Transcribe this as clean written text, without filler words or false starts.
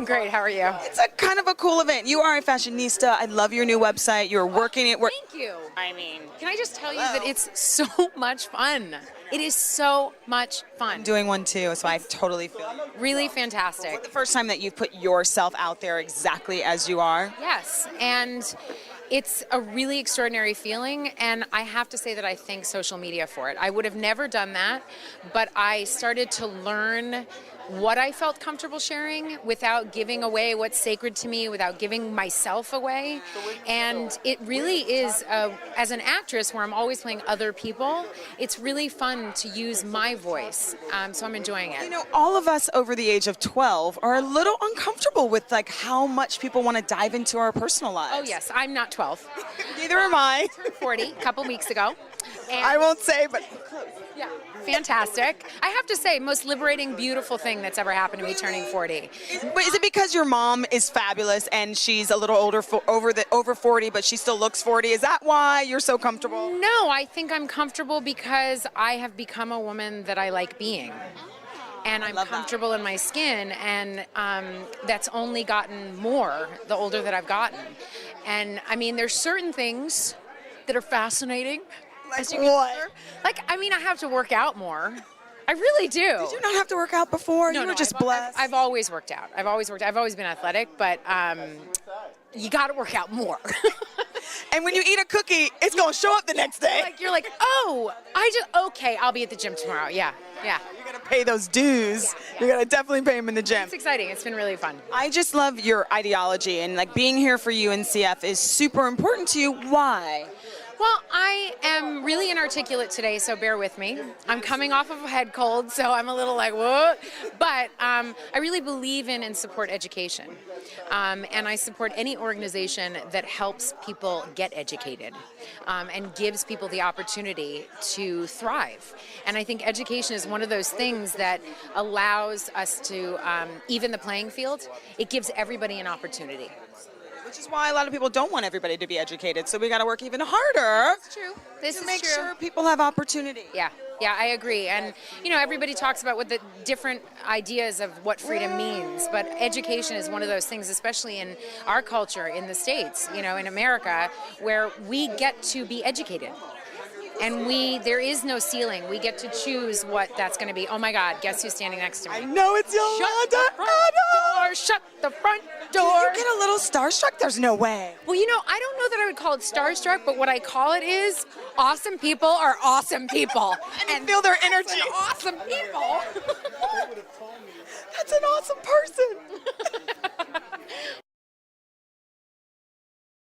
I'm great. How are you? It's a kind of a cool event. You are a fashionista. I love your new website. You're working it. Thank you. I mean, can I just tell you that it's so much fun? It is so much fun. I'm doing one too, so I totally feel you. Really fantastic. The first time that you've put yourself out there exactly as you are. Yes, and it's a really extraordinary feeling, and I have to say that I thank social media for it. I would have never done that, but I started to learn what I felt comfortable sharing without giving away what's sacred to me, without giving myself away. And it really is, as an actress where I'm always playing other people, it's really fun to use my voice. So I'm enjoying it. You know, all of us over the age of 12 are a little uncomfortable with like how much people want to dive into our personal lives. Oh yes, I'm not 12. Neither am I. Turned 40 a couple weeks ago. And I won't say, but yeah, fantastic. I have to say, most liberating, beautiful thing that's ever happened to me turning 40. But is it because your mom is fabulous and she's a little older, over 40, but she still looks 40? Is that why you're so comfortable? No, I think I'm comfortable because I have become a woman that I like being. And I'm comfortable in my skin, and that's only gotten more the older that I've gotten. And I mean, there's certain things that are fascinating. Like what? Like, I mean, I have to work out more. I really do. Did you not have to work out before? No, you were no, just blessed. I've always worked out. I've always been athletic, but you got to work out more. And when you eat a cookie, it's going to show up the next day. Like, you're like, oh, okay, I'll be at the gym tomorrow. Yeah. You got to pay those dues. Yeah. You got to definitely pay them in the gym. It's exciting. It's been really fun. I just love your ideology, and like being here for UNCF is super important to you. Why? Well, I am really inarticulate today, so bear with me. I'm coming off of a head cold, so I'm a little like, what? But I really believe in and support education. And I support any organization that helps people get educated and gives people the opportunity to thrive. And I think education is one of those things that allows us to even the playing field. It gives everybody an opportunity. Which is why a lot of people don't want everybody to be educated. So we got to work even harder. It's true. This to is make true. sure people have opportunity. Yeah, I agree. And, you know, everybody talks about what the different ideas of what freedom means, but education is one of those things, especially in our culture in the States, you know, in America, where we get to be educated. And there is no ceiling. We get to choose what that's going to be. Oh my God, guess who's standing next to me? I know it's Yolanda. Shut the front door. Do you get a little starstruck? There's no way. Well, you know, I don't know that I would call it starstruck, but what I call it is awesome people are awesome people. And feel their energy. Awesome people.